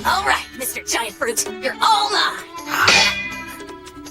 All right, Mr. Giant Fruit, you're all mine.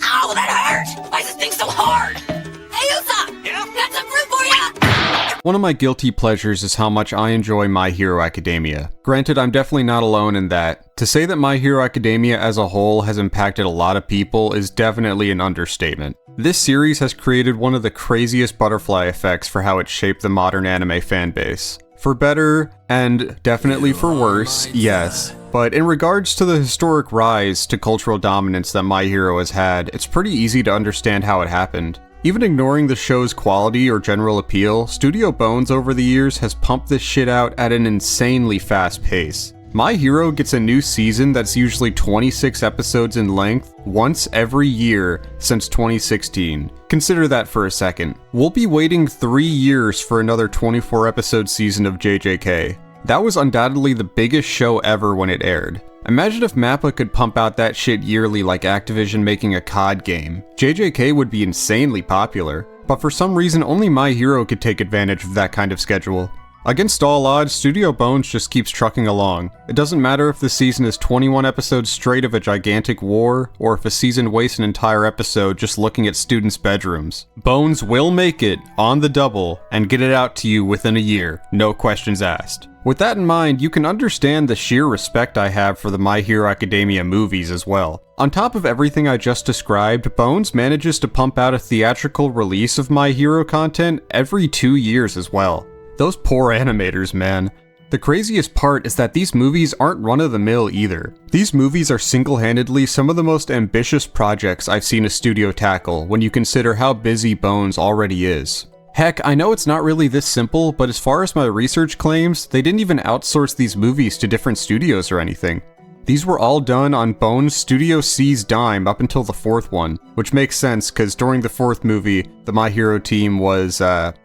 Ow, that hurt! Why is this thing so hard? Hey, Usopp! Yeah? Got some fruit for ya? One of my guilty pleasures is how much I enjoy My Hero Academia. Granted, I'm definitely not alone in that. To say that My Hero Academia as a whole has impacted a lot of people is definitely an understatement. This series has created one of the craziest butterfly effects for how it shaped the modern anime fanbase. For better, and definitely for worse, yes. But in regards to the historic rise to cultural dominance that My Hero has had, it's pretty easy to understand how it happened. Even ignoring the show's quality or general appeal, Studio Bones over the years has pumped this shit out at an insanely fast pace. My Hero gets a new season that's usually 26 episodes in length once every year since 2016. Consider that for a second. We'll be waiting 3 years for another 24 episode season of JJK. That was undoubtedly the biggest show ever when it aired. Imagine if MAPPA could pump out that shit yearly like Activision making a COD game. JJK would be insanely popular, but for some reason only My Hero could take advantage of that kind of schedule. Against all odds, Studio Bones just keeps trucking along. It doesn't matter if the season is 21 episodes straight of a gigantic war, or if a season wastes an entire episode just looking at students' bedrooms. Bones will make it, on the double, and get it out to you within a year, no questions asked. With that in mind, you can understand the sheer respect I have for the My Hero Academia movies as well. On top of everything I just described, Bones manages to pump out a theatrical release of My Hero content every 2 years as well. Those poor animators, man. The craziest part is that these movies aren't run-of-the-mill either. These movies are single-handedly some of the most ambitious projects I've seen a studio tackle when you consider how busy Bones already is. Heck, I know it's not really this simple, but as far as my research claims, they didn't even outsource these movies to different studios or anything. These were all done on Bones Studio C's dime up until the 4th one, which makes sense because during the 4th movie, the My Hero team was,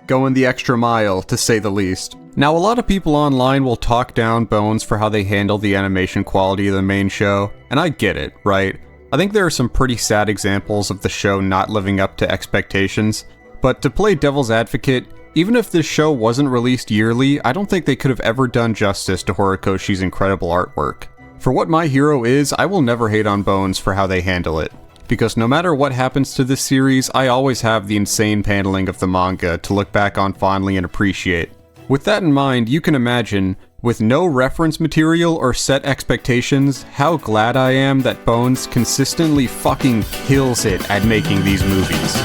going the extra mile, to say the least. Now, a lot of people online will talk down Bones for how they handle the animation quality of the main show, and I get it, right? I think there are some pretty sad examples of the show not living up to expectations, but to play devil's advocate, even if this show wasn't released yearly, I don't think they could have ever done justice to Horikoshi's incredible artwork. For what My Hero is, I will never hate on Bones for how they handle it, because no matter what happens to this series, I always have the insane paneling of the manga to look back on fondly and appreciate. With that in mind, you can imagine, with no reference material or set expectations, how glad I am that Bones consistently fucking kills it at making these movies.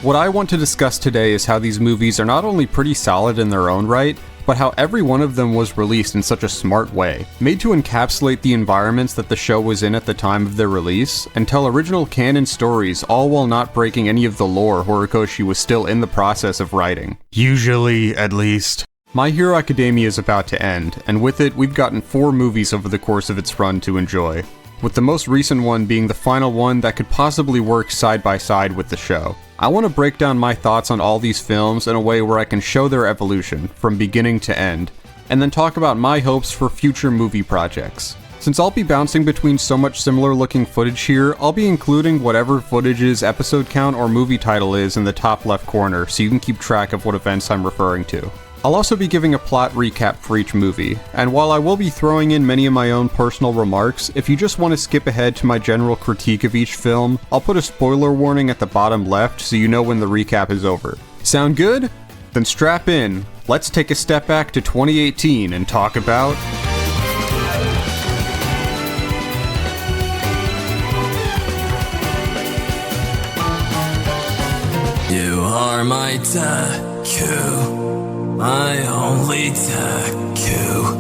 What I want to discuss today is how these movies are not only pretty solid in their own right, but how every one of them was released in such a smart way, made to encapsulate the environments that the show was in at the time of their release, and tell original canon stories, all while not breaking any of the lore Horikoshi was still in the process of writing. Usually, at least. My Hero Academia is about to end, and with it, we've gotten 4 movies over the course of its run to enjoy, with the most recent one being the final one that could possibly work side by side with the show. I want to break down my thoughts on all these films in a way where I can show their evolution, from beginning to end, and then talk about my hopes for future movie projects. Since I'll be bouncing between so much similar looking footage here, I'll be including whatever footage's episode count or movie title is in the top left corner so you can keep track of what events I'm referring to. I'll also be giving a plot recap for each movie, and while I will be throwing in many of my own personal remarks, if you just want to skip ahead to my general critique of each film, I'll put a spoiler warning at the bottom left so you know when the recap is over. Sound good? Then strap in. Let's take a step back to 2018 and talk about... You are my taku. My only taku.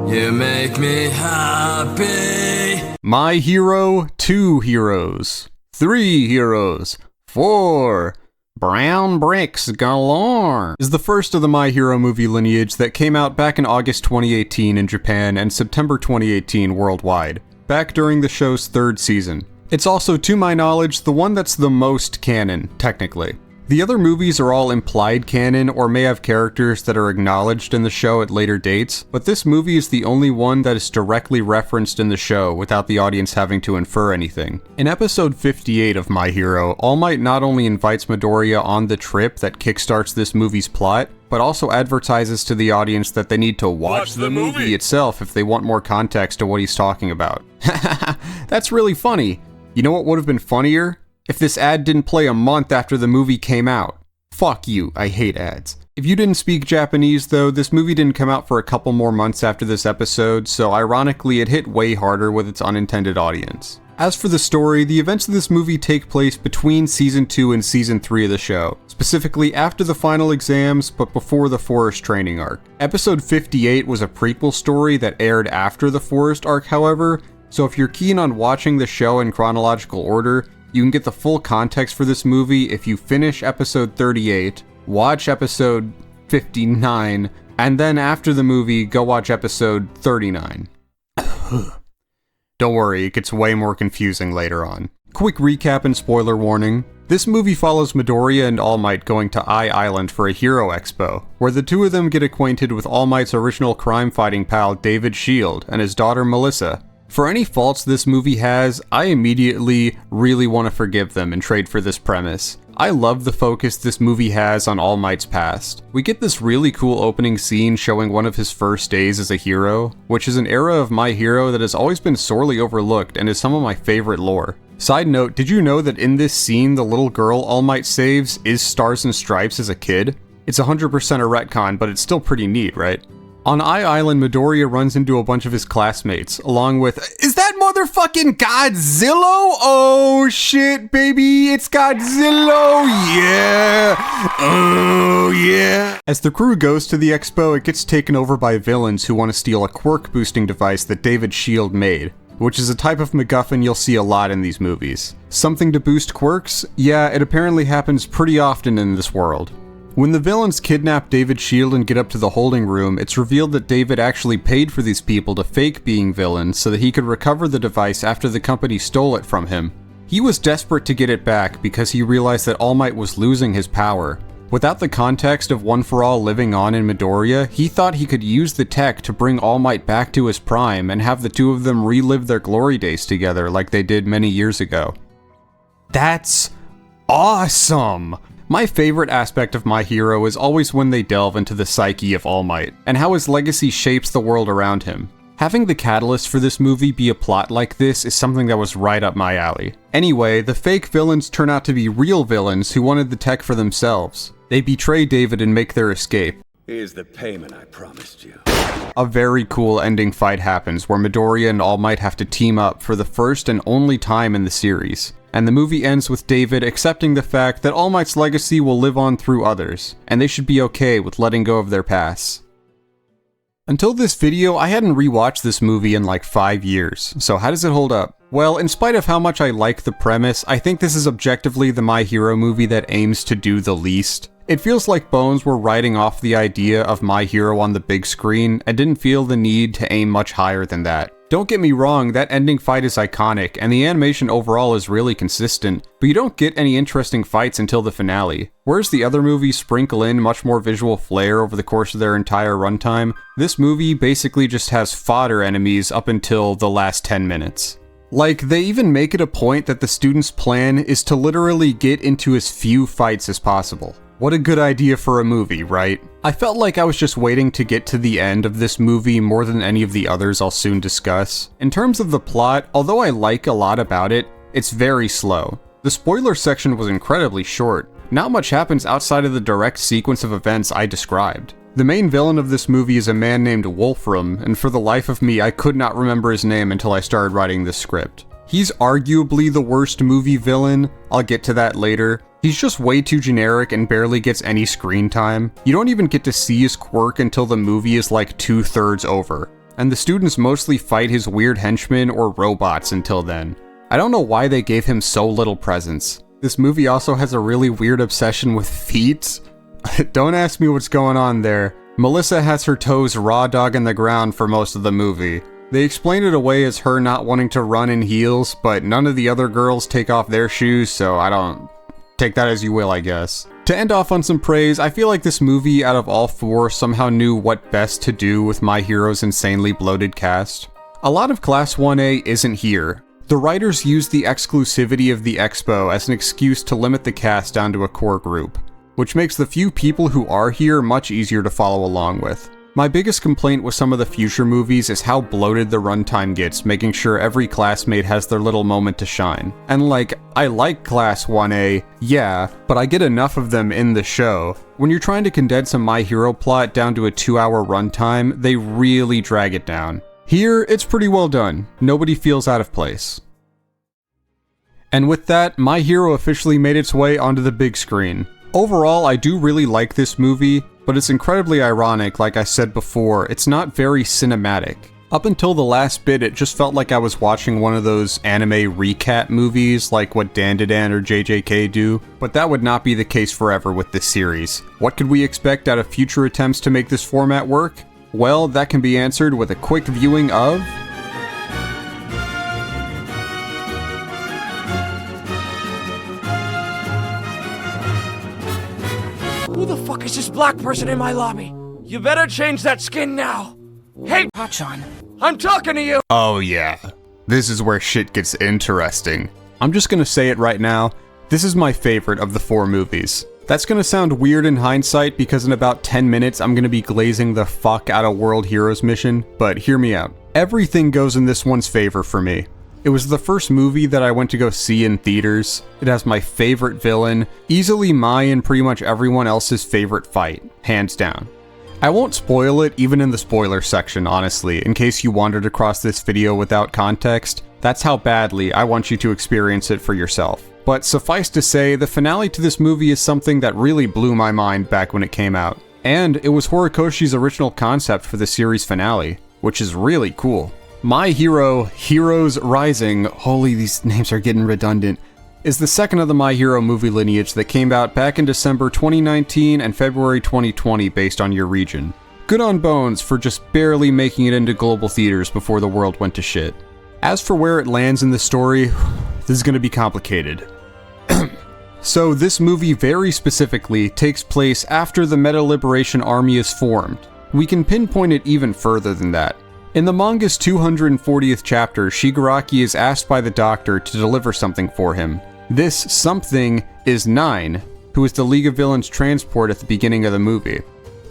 You make me happy. My Hero, 2 heroes, 3 heroes, 4. Brown bricks galore is the first of the My Hero movie lineage that came out back in August 2018 in Japan and September 2018 worldwide, back during the show's 3rd season. It's also, to my knowledge, the one that's the most canon, technically. The other movies are all implied canon or may have characters that are acknowledged in the show at later dates, but this movie is the only one that is directly referenced in the show without the audience having to infer anything. In episode 58 of My Hero, All Might not only invites Midoriya on the trip that kickstarts this movie's plot, but also advertises to the audience that they need to watch the movie itself if they want more context to what he's talking about. That's really funny. You know what would have been funnier? If this ad didn't play a month after the movie came out. Fuck you, I hate ads. If you didn't speak Japanese though, this movie didn't come out for a couple more months after this episode, so ironically it hit way harder with its unintended audience. As for the story, the events of this movie take place between Season 2 and Season 3 of the show, specifically after the final exams, but before the Forest training arc. Episode 58 was a prequel story that aired after the Forest arc, however, so if you're keen on watching the show in chronological order, you can get the full context for this movie if you finish episode 38, watch episode 59, and then after the movie, go watch episode 39. Don't worry, it gets way more confusing later on. Quick recap and spoiler warning. This movie follows Midoriya and All Might going to Eye Island for a Hero Expo, where the two of them get acquainted with All Might's original crime-fighting pal David Shield and his daughter Melissa. For any faults this movie has, I immediately really want to forgive them and trade for this premise. I love the focus this movie has on All Might's past. We get this really cool opening scene showing one of his first days as a hero, which is an era of My Hero that has always been sorely overlooked and is some of my favorite lore. Side note, did you know that in this scene the little girl All Might saves is Stars and Stripes as a kid? It's 100% a retcon, but it's still pretty neat, right? On Eye Island, Midoriya runs into a bunch of his classmates, along with, is that motherfucking Godzilla? Oh shit, baby, it's Godzilla, yeah, oh yeah. As the crew goes to the expo, it gets taken over by villains who want to steal a quirk boosting device that David Shield made, which is a type of MacGuffin you'll see a lot in these movies. Something to boost quirks? Yeah, it apparently happens pretty often in this world. When the villains kidnap David Shield and get up to the holding room, it's revealed that David actually paid for these people to fake being villains so that he could recover the device after the company stole it from him. He was desperate to get it back because he realized that All Might was losing his power. Without the context of One For All living on in Midoriya, he thought he could use the tech to bring All Might back to his prime and have the two of them relive their glory days together like they did many years ago. That's awesome! My favorite aspect of My Hero is always when they delve into the psyche of All Might, and how his legacy shapes the world around him. Having the catalyst for this movie be a plot like this is something that was right up my alley. Anyway, the fake villains turn out to be real villains who wanted the tech for themselves. They betray David and make their escape. Here's the payment I promised you. A very cool ending fight happens where Midoriya and All Might have to team up for the first and only time in the series. And the movie ends with David accepting the fact that All Might's legacy will live on through others, and they should be okay with letting go of their pasts. Until this video, I hadn't rewatched this movie in like 5 years, so how does it hold up? Well, in spite of how much I like the premise, I think this is objectively the My Hero movie that aims to do the least. It feels like Bones were writing off the idea of My Hero on the big screen and didn't feel the need to aim much higher than that. Don't get me wrong, that ending fight is iconic, and the animation overall is really consistent, but you don't get any interesting fights until the finale. Whereas the other movies sprinkle in much more visual flair over the course of their entire runtime, this movie basically just has fodder enemies up until the last 10 minutes. Like, they even make it a point that the student's plan is to literally get into as few fights as possible. What a good idea for a movie, right? I felt like I was just waiting to get to the end of this movie more than any of the others I'll soon discuss. In terms of the plot, although I like a lot about it, it's very slow. The spoiler section was incredibly short. Not much happens outside of the direct sequence of events I described. The main villain of this movie is a man named Wolfram, and for the life of me I could not remember his name until I started writing this script. He's arguably the worst movie villain, I'll get to that later. He's just way too generic and barely gets any screen time. You don't even get to see his quirk until the movie is like 2/3 over. And the students mostly fight his weird henchmen or robots until then. I don't know why they gave him so little presence. This movie also has a really weird obsession with feet. Don't ask me what's going on there. Melissa has her toes raw dogging the ground for most of the movie. They explain it away as her not wanting to run in heels, but none of the other girls take off their shoes, so I don't... take that as you will, I guess. To end off on some praise, I feel like this movie out of all four somehow knew what best to do with My Hero's insanely bloated cast. A lot of Class 1A isn't here. The writers used the exclusivity of the expo as an excuse to limit the cast down to a core group, which makes the few people who are here much easier to follow along with. My biggest complaint with some of the future movies is how bloated the runtime gets, making sure every classmate has their little moment to shine. And like, I like Class 1A, yeah, but I get enough of them in the show. When you're trying to condense a My Hero plot down to a 2-hour runtime, they really drag it down. Here, it's pretty well done. Nobody feels out of place. And with that, My Hero officially made its way onto the big screen. Overall, I do really like this movie, but it's incredibly ironic, like I said before, it's not very cinematic. Up until the last bit, it just felt like I was watching one of those anime recap movies like what Dandadan or JJK do, but that would not be the case forever with this series. What could we expect out of future attempts to make this format work? Well, that can be answered with a quick viewing of... Who the fuck is this black person in my lobby? You better change that skin now. Hey, Hotshot, I'm talking to you! Oh yeah, this is where shit gets interesting. I'm just gonna say it right now, this is my favorite of the four movies. That's gonna sound weird in hindsight because in about 10 minutes I'm gonna be glazing the fuck out of World Heroes Mission, but hear me out. Everything goes in this one's favor for me. It was the first movie that I went to go see in theaters. It has my favorite villain, easily my and pretty much everyone else's favorite fight, hands down. I won't spoil it even in the spoiler section, honestly, in case you wandered across this video without context. That's how badly I want you to experience it for yourself. But suffice to say, the finale to this movie is something that really blew my mind back when it came out. And it was Horikoshi's original concept for the series finale, which is really cool. My Hero, Heroes Rising, holy these names are getting redundant, is the second of the My Hero movie lineage that came out back in December 2019 and February 2020 based on your region. Good on Bones for just barely making it into global theaters before the world went to shit. As for where it lands in the story, this is going to be complicated. So this movie very specifically takes place after the Meta Liberation Army is formed. We can pinpoint it even further than that. In the manga's 240th chapter, Shigaraki is asked by the Doctor to deliver something for him. This something is Nine, who is the League of Villains transport at the beginning of the movie.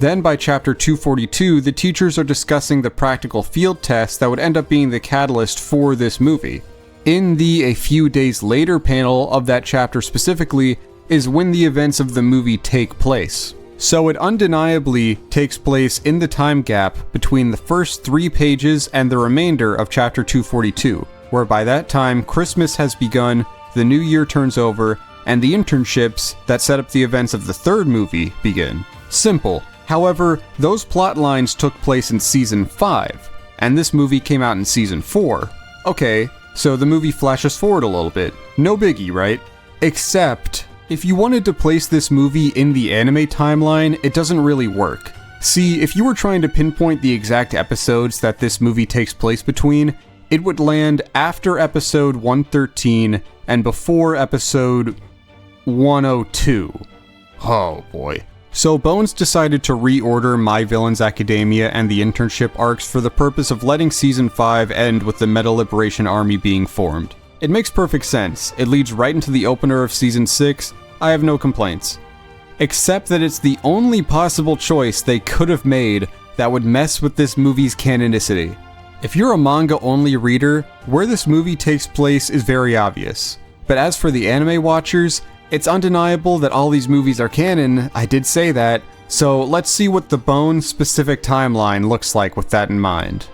Then by chapter 242, the teachers are discussing the practical field test that would end up being the catalyst for this movie. In the a few days later panel of that chapter specifically is when the events of the movie take place. So it undeniably takes place in the time gap between the first 3 pages and the remainder of chapter 242, where by that time Christmas has begun, the new year turns over, and the internships that set up the events of the third movie begin. Simple. However, those plot lines took place in season 5, and this movie came out in season 4. Okay, so the movie flashes forward a little bit. No biggie, right? Except, if you wanted to place this movie in the anime timeline, it doesn't really work. See, if you were trying to pinpoint the exact episodes that this movie takes place between, it would land after episode 113 and before episode 102. Oh boy. So Bones decided to reorder My Villains Academia and the internship arcs for the purpose of letting season 5 end with the Meta Liberation Army being formed. It makes perfect sense. It leads right into the opener of season 6. I have no complaints. Except that it's the only possible choice they could have made that would mess with this movie's canonicity. If you're a manga-only reader, where this movie takes place is very obvious. But as for the anime watchers, it's undeniable that all these movies are canon, I did say that, so let's see what the Bone-specific timeline looks like with that in mind.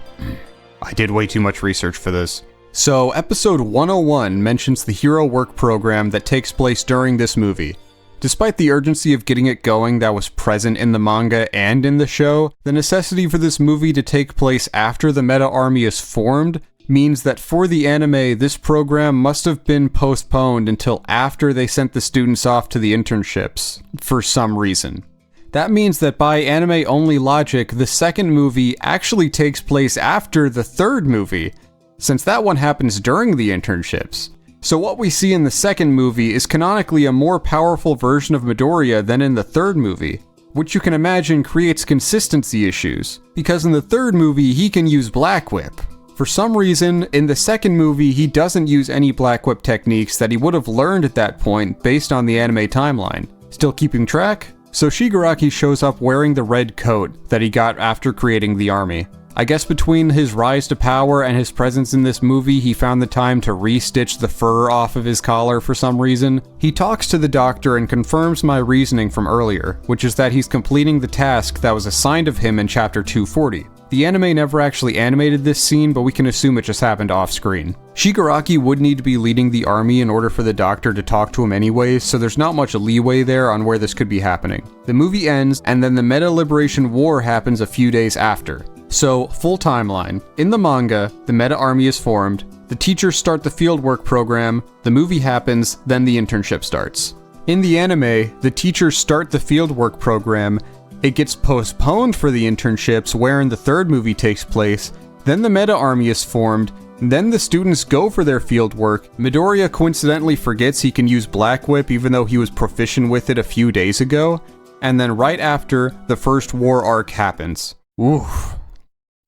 I did way too much research for this. So, episode 101 mentions the hero work program that takes place during this movie. Despite the urgency of getting it going that was present in the manga and in the show, the necessity for this movie to take place after the Meta Army is formed means that for the anime, this program must have been postponed until after they sent the students off to the internships, for some reason. That means that by anime-only logic, the second movie actually takes place after the third movie, since that one happens during the internships. So what we see in the second movie is canonically a more powerful version of Midoriya than in the third movie, which you can imagine creates consistency issues, because in the third movie he can use Black Whip. For some reason, in the second movie he doesn't use any Black Whip techniques that he would have learned at that point based on the anime timeline. Still keeping track? So Shigaraki shows up wearing the red coat that he got after creating the army. I guess between his rise to power and his presence in this movie, he found the time to re-stitch the fur off of his collar for some reason. He talks to the doctor and confirms my reasoning from earlier, which is that he's completing the task that was assigned of him in chapter 240. The anime never actually animated this scene, but we can assume it just happened off-screen. Shigaraki would need to be leading the army in order for the doctor to talk to him anyways, so there's not much leeway there on where this could be happening. The movie ends, and then the Meta-Liberation War happens a few days after. So, full timeline. In the manga, the Meta Army is formed, the teachers start the fieldwork program, the movie happens, then the internship starts. In the anime, the teachers start the fieldwork program, it gets postponed for the internships wherein the third movie takes place, then the Meta Army is formed, then the students go for their fieldwork. Midoriya coincidentally forgets he can use Black Whip even though he was proficient with it a few days ago, and then right after, the first war arc happens. Oof.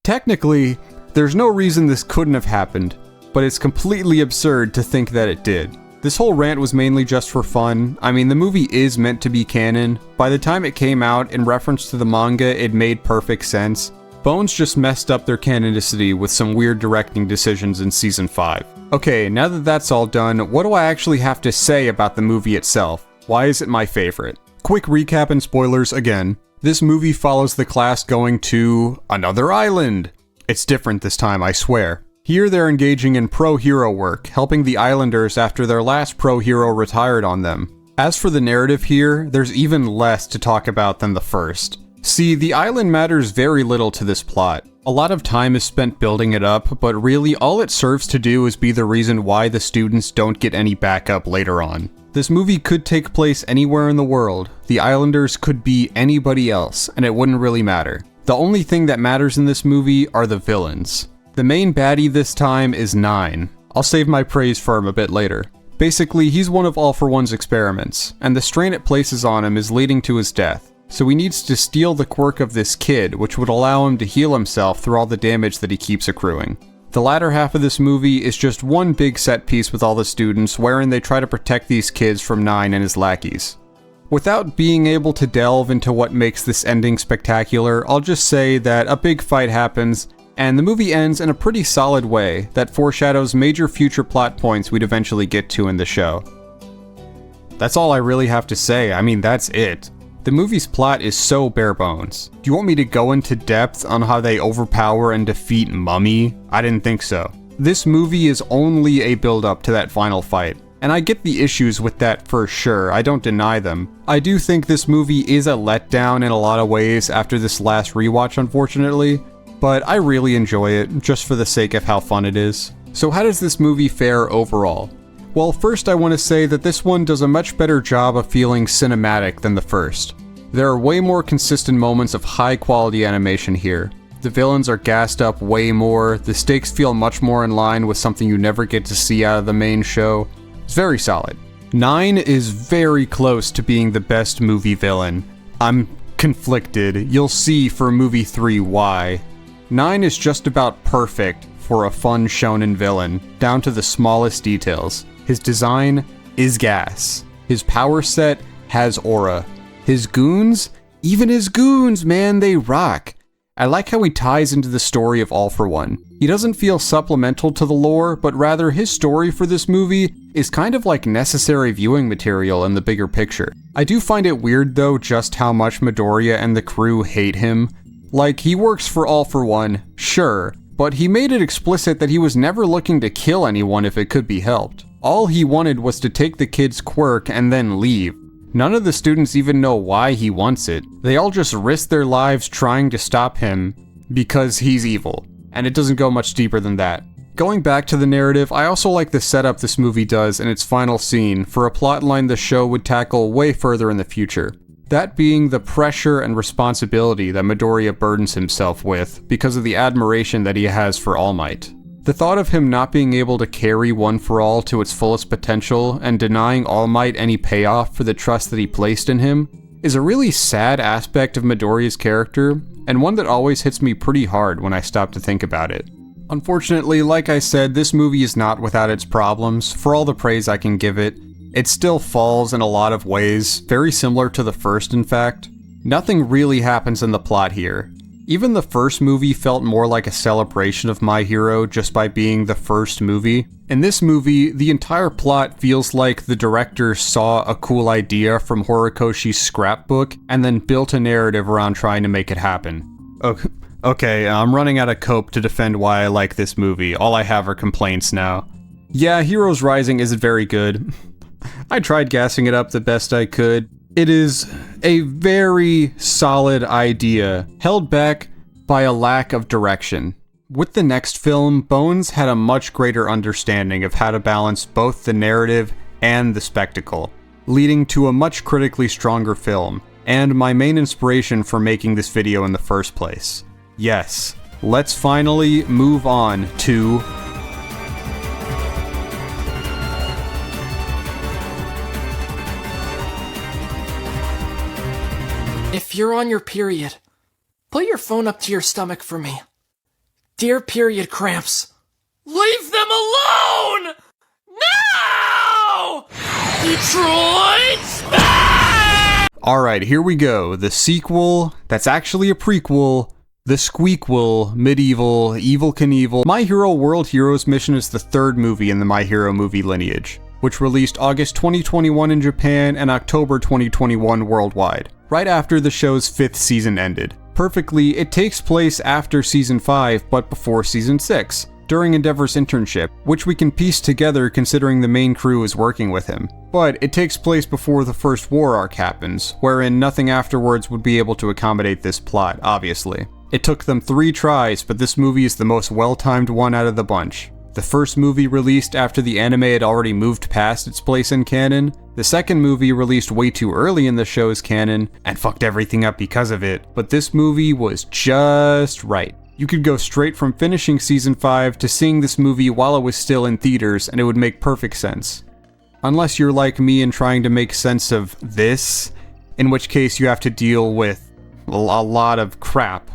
Technically, there's no reason this couldn't have happened, but it's completely absurd to think that it did. This whole rant was mainly just for fun. I mean, the movie is meant to be canon. By the time it came out, in reference to the manga, it made perfect sense. Bones just messed up their canonicity with some weird directing decisions in Season 5. Okay, now that that's all done, what do I actually have to say about the movie itself? Why is it my favorite? Quick recap and spoilers again. This movie follows the class going to another island. It's different this time, I swear. Here they're engaging in pro-hero work, helping the islanders after their last pro-hero retired on them. As for the narrative here, there's even less to talk about than the first. See, the island matters very little to this plot. A lot of time is spent building it up, but really all it serves to do is be the reason why the students don't get any backup later on. This movie could take place anywhere in the world. The islanders could be anybody else, and it wouldn't really matter. The only thing that matters in this movie are the villains. The main baddie this time is 9. I'll save my praise for him a bit later. Basically, he's one of All For One's experiments, and the strain it places on him is leading to his death. So he needs to steal the quirk of this kid, which would allow him to heal himself through all the damage that he keeps accruing. The latter half of this movie is just one big set piece with all the students, wherein they try to protect these kids from 9 and his lackeys. Without being able to delve into what makes this ending spectacular, I'll just say that a big fight happens, and the movie ends in a pretty solid way that foreshadows major future plot points we'd eventually get to in the show. That's all I really have to say. I mean, that's it. The movie's plot is so bare bones. Do you want me to go into depth on how they overpower and defeat Mummy? I didn't think so. This movie is only a build-up to that final fight, and I get the issues with that for sure, I don't deny them. I do think this movie is a letdown in a lot of ways after this last rewatch, unfortunately, but I really enjoy it, just for the sake of how fun it is. So how does this movie fare overall? Well, first I want to say that this one does a much better job of feeling cinematic than the first. There are way more consistent moments of high quality animation here. The villains are gassed up way more, the stakes feel much more in line with something you never get to see out of the main show. It's very solid. 9 is very close to being the best movie villain. I'm conflicted. You'll see for movie 3 why. 9 is just about perfect for a fun shonen villain, down to the smallest details. His design is gas. His power set has aura. His goons? Even his goons, man, they rock. I like how he ties into the story of All For One. He doesn't feel supplemental to the lore, but rather his story for this movie is kind of like necessary viewing material in the bigger picture. I do find it weird though just how much Midoriya and the crew hate him. Like, he works for All For One, sure, but he made it explicit that he was never looking to kill anyone if it could be helped. All he wanted was to take the kid's quirk and then leave. None of the students even know why he wants it. They all just risk their lives trying to stop him because he's evil. And it doesn't go much deeper than that. Going back to the narrative, I also like the setup this movie does in its final scene for a plotline the show would tackle way further in the future. That being the pressure and responsibility that Midoriya burdens himself with because of the admiration that he has for All Might. The thought of him not being able to carry One for All to its fullest potential and denying All Might any payoff for the trust that he placed in him is a really sad aspect of Midoriya's character, and one that always hits me pretty hard when I stop to think about it. Unfortunately, like I said, this movie is not without its problems. For all the praise I can give it, it still falls in a lot of ways, very similar to the first in fact. Nothing really happens in the plot here. Even the first movie felt more like a celebration of My Hero just by being the first movie. In this movie, the entire plot feels like the director saw a cool idea from Horikoshi's scrapbook and then built a narrative around trying to make it happen. Okay, I'm running out of cope to defend why I like this movie. All I have are complaints now. Yeah, Heroes Rising isn't very good. I tried gassing it up the best I could. It is a very solid idea, held back by a lack of direction. With the next film, Bones had a much greater understanding of how to balance both the narrative and the spectacle, leading to a much critically stronger film, and my main inspiration for making this video in the first place. Yes, let's finally move on to If you're on your period, put your phone up to your stomach for me. Dear period cramps, leave them alone! No! Detroit's back! Alright, here we go. The sequel, that's actually a prequel, the Squeakquel, Medieval, Evil Knievel. My Hero World Heroes Mission is the third movie in the My Hero movie lineage, which released August 2021 in Japan and October 2021 worldwide, right after the show's 5th season ended. Perfectly, it takes place after Season 5 but before Season 6, during Endeavor's internship, which we can piece together considering the main crew is working with him. But it takes place before the first war arc happens, wherein nothing afterwards would be able to accommodate this plot, obviously. It took them 3 tries, but this movie is the most well-timed one out of the bunch. The first movie released after the anime had already moved past its place in canon, the second movie released way too early in the show's canon, and fucked everything up because of it, but this movie was just right. You could go straight from finishing Season 5 to seeing this movie while it was still in theaters, and it would make perfect sense. Unless you're like me and trying to make sense of this, in which case you have to deal with a lot of crap.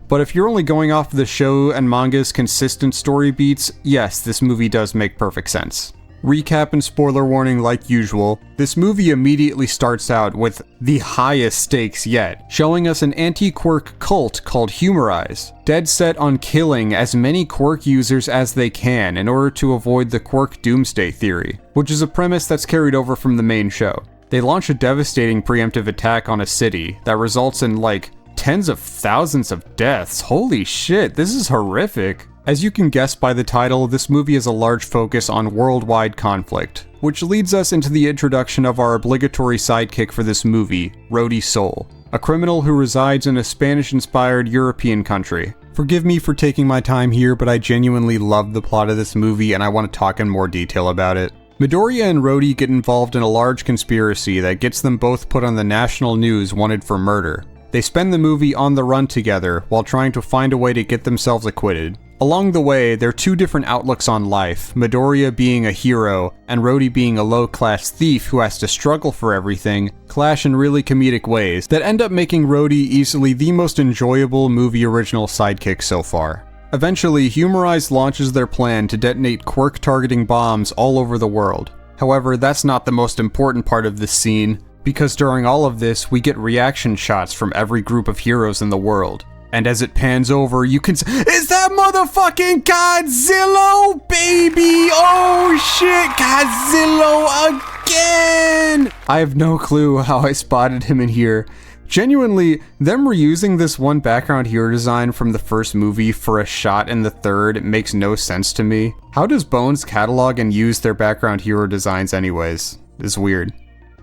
But if you're only going off of the show and manga's consistent story beats, yes, this movie does make perfect sense. Recap and spoiler warning like usual, this movie immediately starts out with the highest stakes yet, showing us an anti-quirk cult called Humorize, dead set on killing as many quirk users as they can in order to avoid the quirk doomsday theory, which is a premise that's carried over from the main show. They launch a devastating preemptive attack on a city that results in like tens of thousands of deaths. Holy shit, this is horrific. As you can guess by the title, this movie has a large focus on worldwide conflict, which leads us into the introduction of our obligatory sidekick for this movie, Rhodey Soul, a criminal who resides in a Spanish-inspired European country. Forgive me for taking my time here, but I genuinely love the plot of this movie and I want to talk in more detail about it. Midoriya and Rhodey get involved in a large conspiracy that gets them both put on the national news wanted for murder. They spend the movie on the run together while trying to find a way to get themselves acquitted. Along the way, their two different outlooks on life, Midoriya being a hero and Rhodey being a low-class thief who has to struggle for everything, clash in really comedic ways that end up making Rhodey easily the most enjoyable movie original sidekick so far. Eventually, Humorize launches their plan to detonate quirk-targeting bombs all over the world. However, that's not the most important part of this scene, because during all of this, we get reaction shots from every group of heroes in the world. And as it pans over, you can is that motherfucking Godzilla, baby? Oh shit, Godzilla again! I have no clue how I spotted him in here. Genuinely, them reusing this one background hero design from the first movie for a shot in the third makes no sense to me. How does Bones catalog and use their background hero designs anyways? It's weird.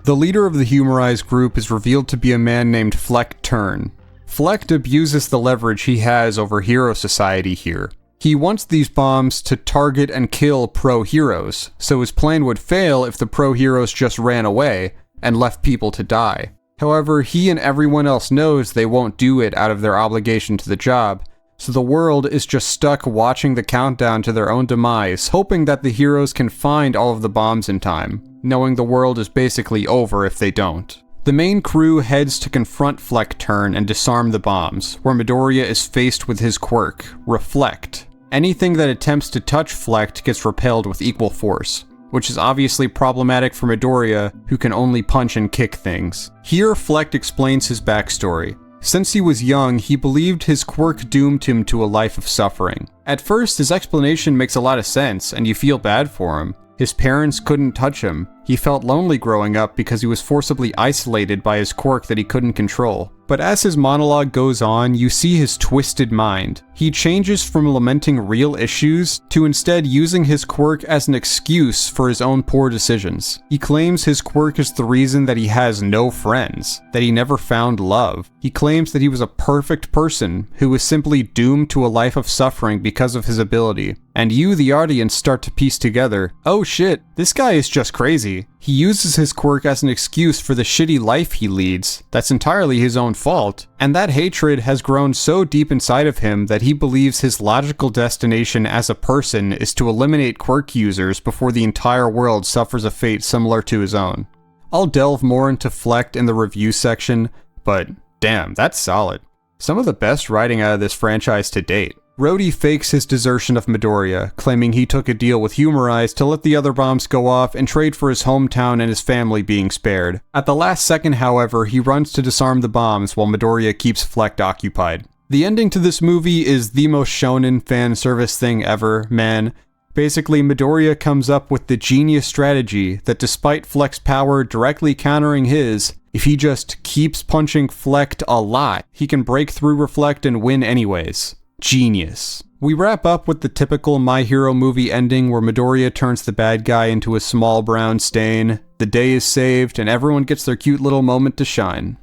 The leader of the Humorized group is revealed to be a man named Fleck Turn. Fleck abuses the leverage he has over Hero Society here. He wants these bombs to target and kill pro-heroes, so his plan would fail if the pro-heroes just ran away and left people to die. However, he and everyone else knows they won't do it out of their obligation to the job, so the world is just stuck watching the countdown to their own demise, hoping that the heroes can find all of the bombs in time, knowing the world is basically over if they don't. The main crew heads to confront Fleck Turn and disarm the bombs, where Midoriya is faced with his quirk, Reflect. Anything that attempts to touch Fleck gets repelled with equal force, which is obviously problematic for Midoriya, who can only punch and kick things. Here, Fleck explains his backstory. Since he was young, he believed his quirk doomed him to a life of suffering. At first, his explanation makes a lot of sense, and you feel bad for him. His parents couldn't touch him. He felt lonely growing up because he was forcibly isolated by his quirk that he couldn't control. But as his monologue goes on, you see his twisted mind. He changes from lamenting real issues to instead using his quirk as an excuse for his own poor decisions. He claims his quirk is the reason that he has no friends, that he never found love. He claims that he was a perfect person who was simply doomed to a life of suffering because of his ability. And you, the audience, start to piece together, oh shit, this guy is just crazy. He uses his quirk as an excuse for the shitty life he leads. That's entirely his own fault. And that hatred has grown so deep inside of him that he believes his logical destination as a person is to eliminate quirk users before the entire world suffers a fate similar to his own. I'll delve more into Fleck in the review section, but damn, that's solid. Some of the best writing out of this franchise to date. Rhodey fakes his desertion of Midoriya, claiming he took a deal with Humorize to let the other bombs go off and trade for his hometown and his family being spared. At the last second, however, he runs to disarm the bombs while Midoriya keeps Fleck occupied. The ending to this movie is the most shonen fan service thing ever, man. Basically, Midoriya comes up with the genius strategy that despite Fleck's power directly countering his, if he just keeps punching Fleck a lot, he can break through Reflect and win anyways. Genius. We wrap up with the typical My Hero movie ending where Midoriya turns the bad guy into a small brown stain, the day is saved, and everyone gets their cute little moment to shine.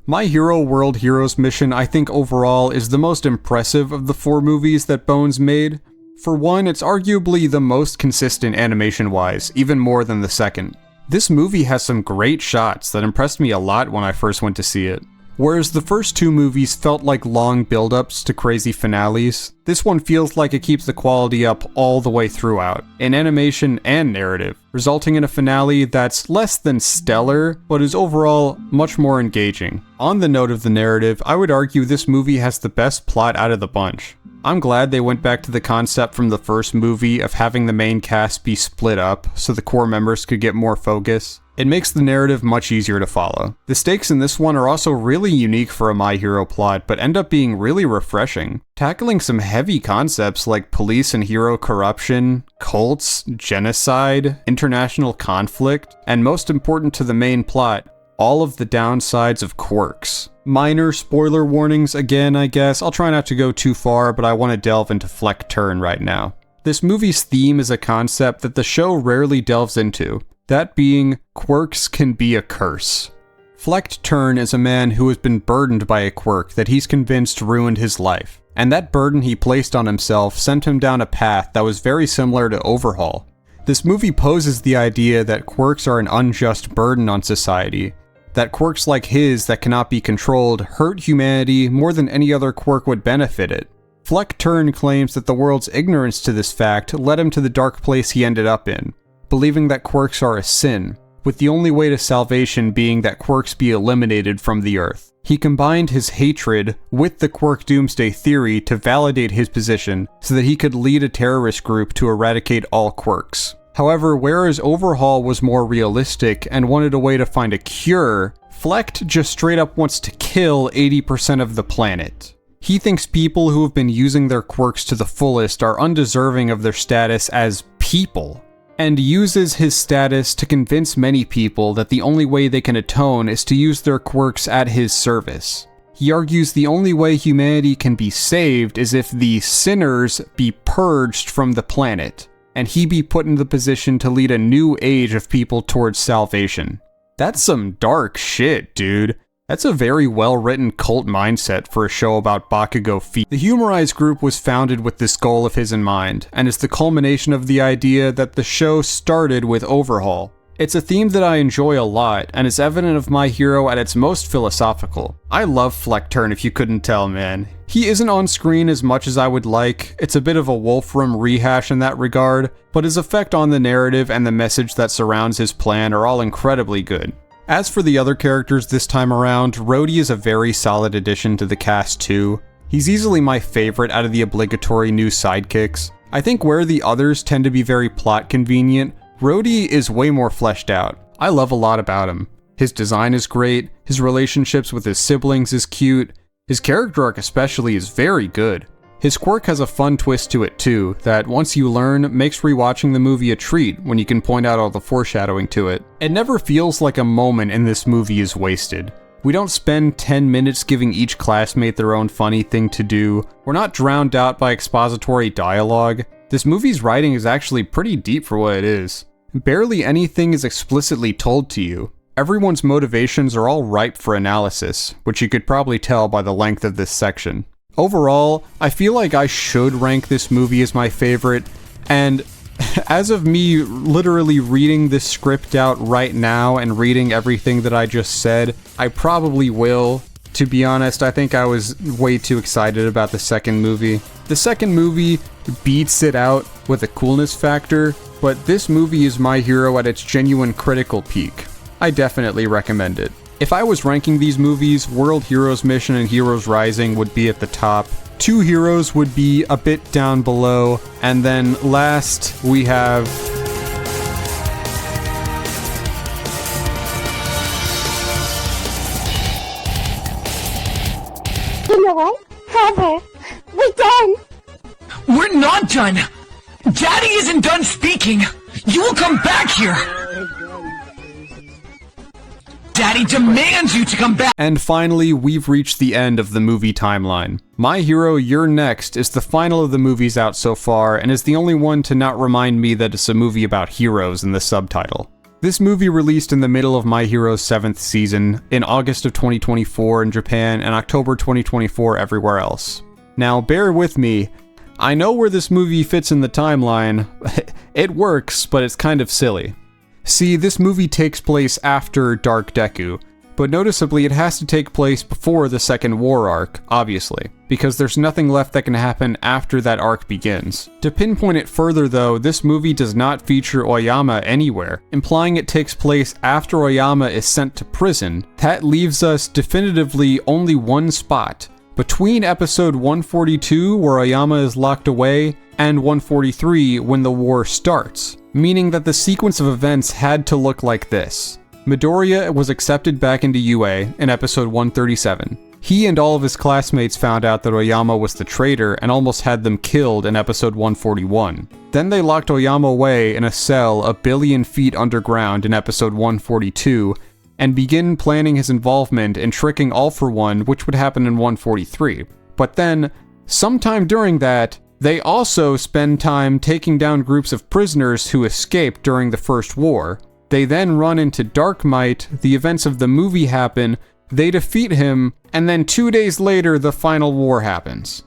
My Hero World Heroes mission, I think overall, is the most impressive of the 4 movies that Bones made. For one, it's arguably the most consistent animation-wise, even more than the second. This movie has some great shots that impressed me a lot when I first went to see it. Whereas the first 2 movies felt like long build-ups to crazy finales, this one feels like it keeps the quality up all the way throughout, in animation and narrative, resulting in a finale that's less than stellar, but is overall much more engaging. On the note of the narrative, I would argue this movie has the best plot out of the bunch. I'm glad they went back to the concept from the first movie of having the main cast be split up so the core members could get more focus. It makes the narrative much easier to follow. The stakes in this one are also really unique for a My Hero plot, but end up being really refreshing, tackling some heavy concepts like police and hero corruption, cults, genocide, international conflict, and most important to the main plot, all of the downsides of quirks. Minor spoiler warnings again, I guess. I'll try not to go too far, but I want to delve into Fleck Turn right now. This movie's theme is a concept that the show rarely delves into. That being, quirks can be a curse. Fleck Turn is a man who has been burdened by a quirk that he's convinced ruined his life, and that burden he placed on himself sent him down a path that was very similar to Overhaul. This movie poses the idea that quirks are an unjust burden on society, that quirks like his that cannot be controlled hurt humanity more than any other quirk would benefit it. Fleck Turn claims that the world's ignorance to this fact led him to the dark place he ended up in, believing that quirks are a sin, with the only way to salvation being that quirks be eliminated from the earth. He combined his hatred with the quirk doomsday theory to validate his position so that he could lead a terrorist group to eradicate all quirks. However, whereas Overhaul was more realistic and wanted a way to find a cure, Fleck just straight up wants to kill 80% of the planet. He thinks people who have been using their quirks to the fullest are undeserving of their status as people, and uses his status to convince many people that the only way they can atone is to use their quirks at his service. He argues the only way humanity can be saved is if the sinners be purged from the planet, and he be put in the position to lead a new age of people towards salvation. That's some dark shit, dude. That's a very well-written cult mindset for a show about Bakugo feet. The Humorize group was founded with this goal of his in mind, and is the culmination of the idea that the show started with Overhaul. It's a theme that I enjoy a lot, and it's evident of My Hero at its most philosophical. I love Fleckturn if you couldn't tell, man. He isn't on screen as much as I would like, it's a bit of a Wolfram rehash in that regard, but his effect on the narrative and the message that surrounds his plan are all incredibly good. As for the other characters this time around, Rhodey is a very solid addition to the cast too. He's easily my favorite out of the obligatory new sidekicks. I think where the others tend to be very plot convenient, Rhodey is way more fleshed out. I love a lot about him. His design is great, his relationships with his siblings is cute, his character arc especially is very good. His quirk has a fun twist to it too, that once you learn, makes rewatching the movie a treat when you can point out all the foreshadowing to it. It never feels like a moment in this movie is wasted. We don't spend 10 minutes giving each classmate their own funny thing to do. We're not drowned out by expository dialogue. This movie's writing is actually pretty deep for what it is. Barely anything is explicitly told to you. Everyone's motivations are all ripe for analysis, which you could probably tell by the length of this section. Overall, I feel like I should rank this movie as my favorite, and as of me literally reading this script out right now and reading everything that I just said, I probably will. To be honest, I think I was way too excited about the second movie. The second movie beats it out with a coolness factor, but this movie is My Hero at its genuine critical peak. I definitely recommend it. If I was ranking these movies, World Heroes Mission and Heroes Rising would be at the top. Two Heroes would be a bit down below, and then last we have... You know what? Father, we're done! We're not done! Daddy isn't done speaking! You will come back here! Daddy demands you to come back! And finally, we've reached the end of the movie timeline. My Hero, You're Next is the final of the movies out so far, and is the only one to not remind me that it's a movie about heroes in the subtitle. This movie released in the middle of My Hero's 7th season, in August of 2024 in Japan, and October 2024 everywhere else. Now, bear with me, I know where this movie fits in the timeline. It works, but it's kind of silly. See, this movie takes place after Dark Deku, but noticeably it has to take place before the Second War arc, obviously, because there's nothing left that can happen after that arc begins. To pinpoint it further though, this movie does not feature Oyama anywhere, implying it takes place after Oyama is sent to prison. That leaves us definitively only one spot, between episode 142, where Oyama is locked away, and 143, when the war starts, meaning that the sequence of events had to look like this. Midoriya was accepted back into UA in episode 137. He and all of his classmates found out that Oyama was the traitor and almost had them killed in episode 141. Then they locked Oyama away in a cell a billion feet underground in episode 142, and begin planning his involvement in tricking All For One, which would happen in 143. But then, sometime during that, they also spend time taking down groups of prisoners who escaped during the First War. They then run into Dark Might, the events of the movie happen, they defeat him, and then 2 days later the final war happens.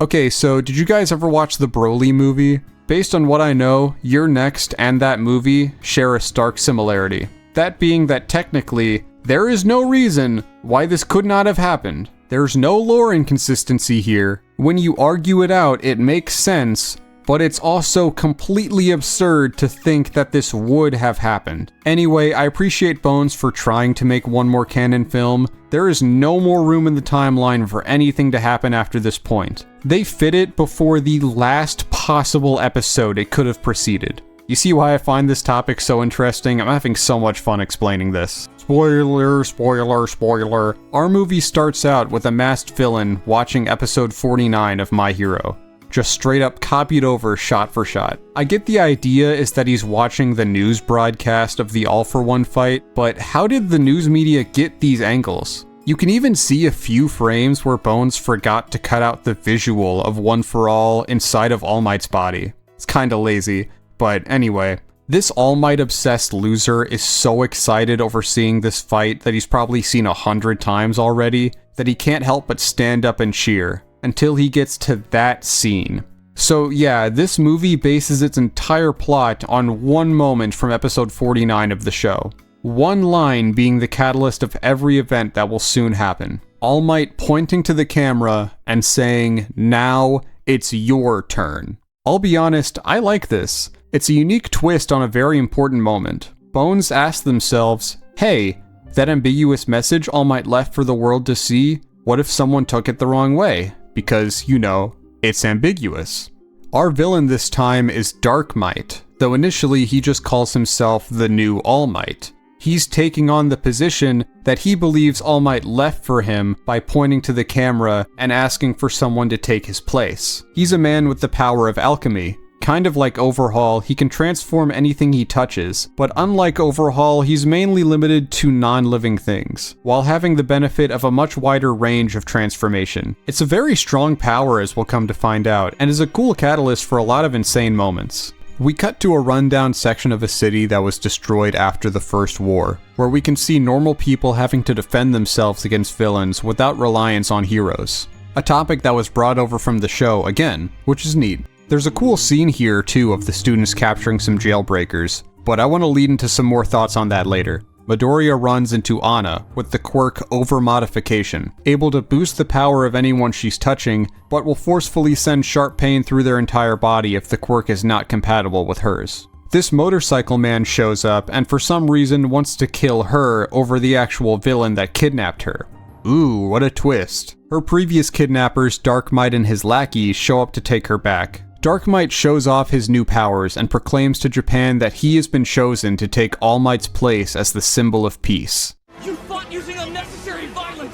Okay, so did you guys ever watch the Broly movie? Based on what I know, You're Next and that movie share a stark similarity. That being that technically, there is no reason why this could not have happened. There's no lore inconsistency here. When you argue it out, it makes sense, but it's also completely absurd to think that this would have happened. Anyway, I appreciate Bones for trying to make one more canon film. There is no more room in the timeline for anything to happen after this point. They fit it before the last possible episode it could have preceded. You see why I find this topic so interesting? I'm having so much fun explaining this. Spoiler, spoiler, spoiler. Our movie starts out with a masked villain watching episode 49 of My Hero. Just straight up copied over shot for shot. I get the idea is that he's watching the news broadcast of the All For One fight, but how did the news media get these angles? You can even see a few frames where Bones forgot to cut out the visual of One For All inside of All Might's body. It's kinda lazy. But anyway, this All Might obsessed loser is so excited over seeing this fight that he's probably seen 100 times already, that he can't help but stand up and cheer, until he gets to that scene. So yeah, this movie bases its entire plot on one moment from episode 49 of the show. One line being the catalyst of every event that will soon happen. All Might pointing to the camera and saying, "Now it's your turn." I'll be honest, I like this. It's a unique twist on a very important moment. Bones ask themselves, hey, that ambiguous message All Might left for the world to see, what if someone took it the wrong way? Because, you know, it's ambiguous. Our villain this time is Dark Might, though initially he just calls himself the new All Might. He's taking on the position that he believes All Might left for him by pointing to the camera and asking for someone to take his place. He's a man with the power of alchemy. Kind of like Overhaul, he can transform anything he touches, but unlike Overhaul, he's mainly limited to non-living things, while having the benefit of a much wider range of transformation. It's a very strong power, as we'll come to find out, and is a cool catalyst for a lot of insane moments. We cut to a rundown section of a city that was destroyed after the First War, where we can see normal people having to defend themselves against villains without reliance on heroes. A topic that was brought over from the show again, which is neat. There's a cool scene here too of the students capturing some jailbreakers, but I want to lead into some more thoughts on that later. Midoriya runs into Anna with the quirk Over-Modification, able to boost the power of anyone she's touching, but will forcefully send sharp pain through their entire body if the quirk is not compatible with hers. This motorcycle man shows up and for some reason wants to kill her over the actual villain that kidnapped her. Ooh, what a twist. Her previous kidnappers, Dark Might and his lackeys, show up to take her back. Dark Might shows off his new powers and proclaims to Japan that he has been chosen to take All Might's place as the symbol of peace. You fought using unnecessary violence,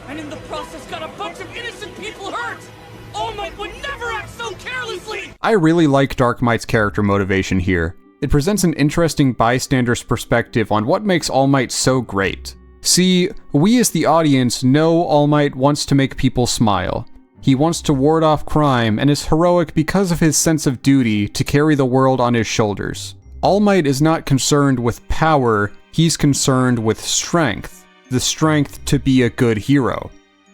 and in the process got a bunch of innocent people hurt! All Might would never act so carelessly! I really like Dark Might's character motivation here. It presents an interesting bystander's perspective on what makes All Might so great. See, we as the audience know All Might wants to make people smile. He wants to ward off crime and is heroic because of his sense of duty to carry the world on his shoulders. All Might is not concerned with power, he's concerned with strength. The strength to be a good hero.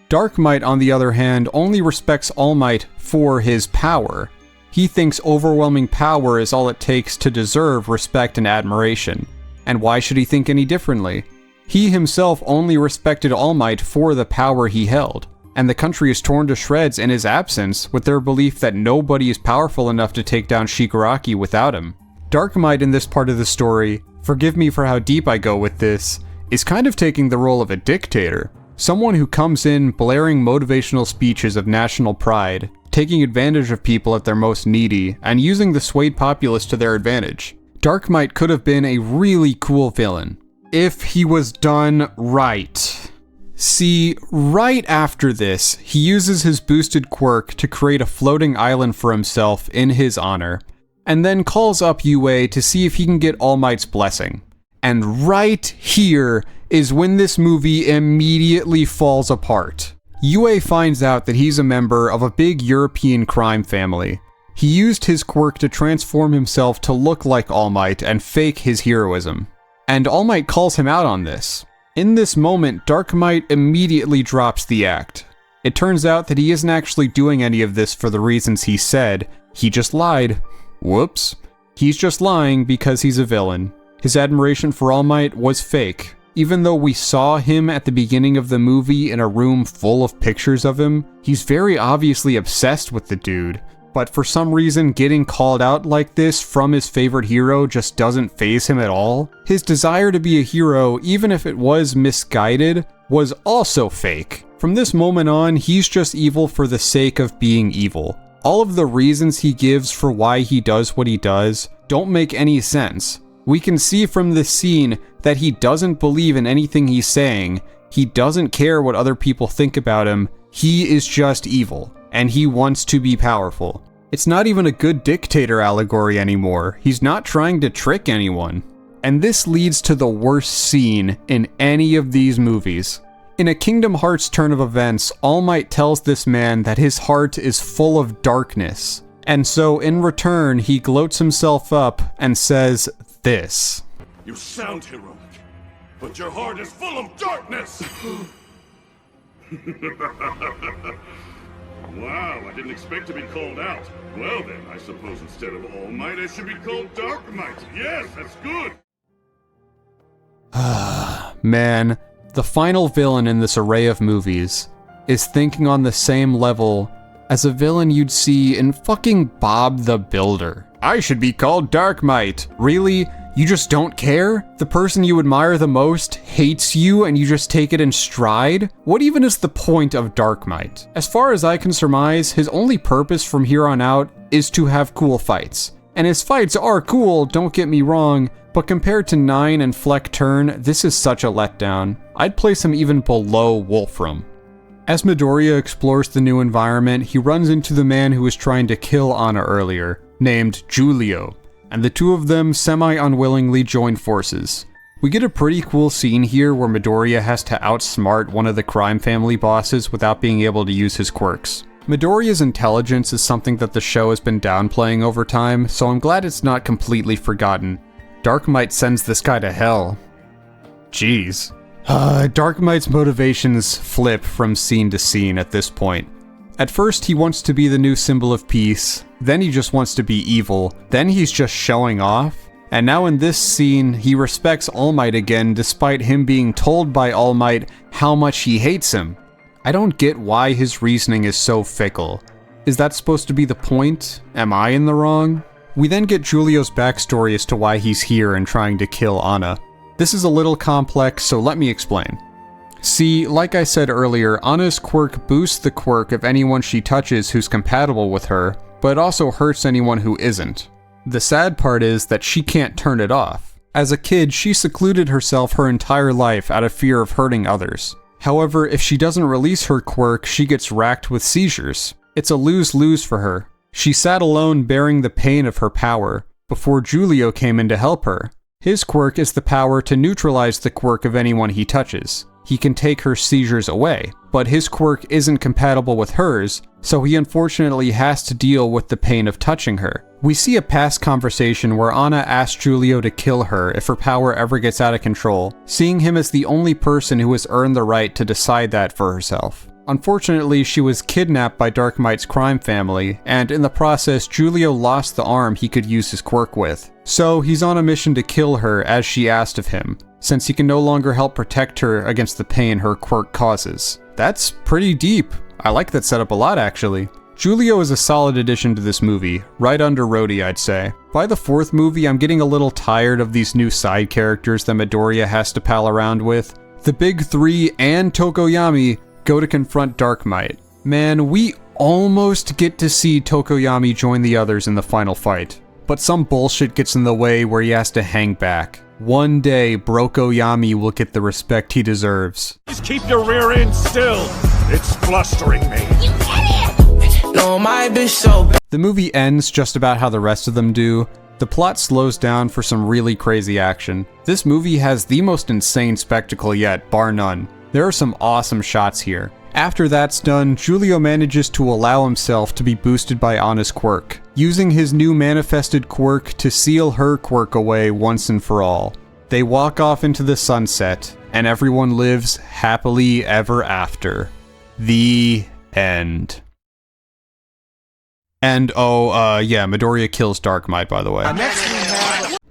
Dark Might, on the other hand, only respects All Might for his power. He thinks overwhelming power is all it takes to deserve respect and admiration. And why should he think any differently? He himself only respected All Might for the power he held. And the country is torn to shreds in his absence with their belief that nobody is powerful enough to take down Shigaraki without him. Dark Might in this part of the story, forgive me for how deep I go with this, is kind of taking the role of a dictator. Someone who comes in blaring motivational speeches of national pride, taking advantage of people at their most needy, and using the swayed populace to their advantage. Dark Might could have been a really cool villain, if he was done right. See, right after this, he uses his boosted quirk to create a floating island for himself in his honor, and then calls up UA to see if he can get All Might's blessing. And right here is when this movie immediately falls apart. UA finds out that he's a member of a big European crime family. He used his quirk to transform himself to look like All Might and fake his heroism. And All Might calls him out on this. In this moment, Dark Might immediately drops the act. It turns out that he isn't actually doing any of this for the reasons he said, he just lied. Whoops. He's just lying because he's a villain. His admiration for All Might was fake. Even though we saw him at the beginning of the movie in a room full of pictures of him, he's very obviously obsessed with the dude. But for some reason, getting called out like this from his favorite hero just doesn't faze him at all. His desire to be a hero, even if it was misguided, was also fake. From this moment on, he's just evil for the sake of being evil. All of the reasons he gives for why he does what he does don't make any sense. We can see from this scene that he doesn't believe in anything he's saying, he doesn't care what other people think about him, he is just evil. And he wants to be powerful. It's not even a good dictator allegory anymore. He's not trying to trick anyone. And this leads to the worst scene in any of these movies. In a Kingdom Hearts turn of events, All Might tells this man that his heart is full of darkness. And so in return, he gloats himself up and says this. You sound heroic, but your heart is full of darkness! Wow, I didn't expect to be called out. Well then, I suppose instead of All Might, I should be called Dark Might. Yes, that's good. Man, the final villain in this array of movies is thinking on the same level as a villain you'd see in fucking Bob the Builder. I should be called Dark Might. Really? You just don't care? The person you admire the most hates you and you just take it in stride? What even is the point of Dark Might? As far as I can surmise, his only purpose from here on out is to have cool fights. And his fights are cool, don't get me wrong, but compared to Nine and Fleck Turn, this is such a letdown. I'd place him even below Wolfram. As Midoriya explores the new environment, he runs into the man who was trying to kill Anna earlier, named Giulio, and the two of them semi-unwillingly join forces. We get a pretty cool scene here where Midoriya has to outsmart one of the crime family bosses without being able to use his quirks. Midoriya's intelligence is something that the show has been downplaying over time, so I'm glad it's not completely forgotten. Dark Might sends this guy to hell. Jeez. Dark Might's motivations flip from scene to scene at this point. At first, he wants to be the new symbol of peace, then he just wants to be evil, then he's just showing off, and now in this scene, he respects All Might again despite him being told by All Might how much he hates him. I don't get why his reasoning is so fickle. Is that supposed to be the point? Am I in the wrong? We then get Giulio's backstory as to why he's here and trying to kill Anna. This is a little complex, so let me explain. See, like I said earlier, Anna's quirk boosts the quirk of anyone she touches who's compatible with her, but it also hurts anyone who isn't. The sad part is that she can't turn it off. As a kid, she secluded herself her entire life out of fear of hurting others. However, if she doesn't release her quirk, she gets racked with seizures. It's a lose-lose for her. She sat alone bearing the pain of her power, before Giulio came in to help her. His quirk is the power to neutralize the quirk of anyone he touches. He can take her seizures away, but his quirk isn't compatible with hers, so he unfortunately has to deal with the pain of touching her. We see a past conversation where Anna asks Giulio to kill her if her power ever gets out of control, seeing him as the only person who has earned the right to decide that for herself. Unfortunately, she was kidnapped by Dark Might's crime family, and in the process, Giulio lost the arm he could use his quirk with. So he's on a mission to kill her as she asked of him, since he can no longer help protect her against the pain her quirk causes. That's pretty deep. I like that setup a lot, actually. Giulio is a solid addition to this movie, right under Rhodey, I'd say. By the fourth movie, I'm getting a little tired of these new side characters that Midoriya has to pal around with. The big three and Tokoyami go to confront Dark Might. Man, we almost get to see Tokoyami join the others in the final fight, but some bullshit gets in the way where he has to hang back. One day, Brokoyami will get the respect he deserves. Just keep your rear end still. It's flustering me. You idiot! No, my bitch so bad. The movie ends just about how the rest of them do. The plot slows down for some really crazy action. This movie has the most insane spectacle yet, bar none. There are some awesome shots here. After that's done, Giulio manages to allow himself to be boosted by Anna's quirk, using his new manifested quirk to seal her quirk away once and for all. They walk off into the sunset, and everyone lives happily ever after. The end. And yeah, Midoriya kills Dark Might, by the way.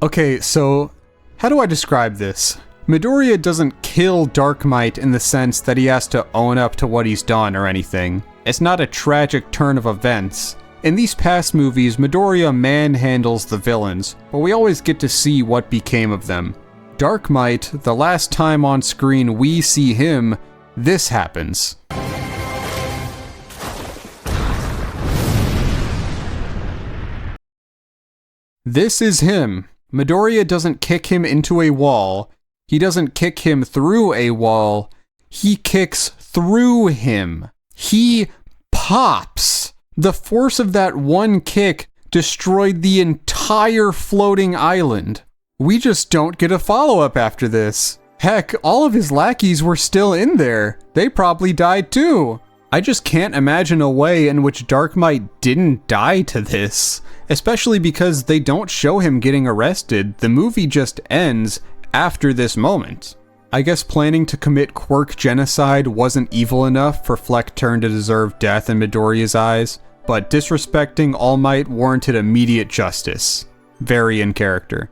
Okay, so how do I describe this? Midoriya doesn't kill Dark Might in the sense that he has to own up to what he's done or anything. It's not a tragic turn of events. In these past movies, Midoriya manhandles the villains, but we always get to see what became of them. Dark Might, the last time on screen we see him, this happens. This is him. Midoriya doesn't kick him into a wall. He doesn't kick him through a wall. He kicks through him. He pops. The force of that one kick destroyed the entire floating island. We just don't get a follow-up after this. Heck, all of his lackeys were still in there. They probably died too. I just can't imagine a way in which Dark Might didn't die to this. Especially because they don't show him getting arrested. The movie just ends after this moment. I guess planning to commit quirk genocide wasn't evil enough for Fleck Turn to deserve death in Midoriya's eyes, but disrespecting All Might warranted immediate justice. Very in character.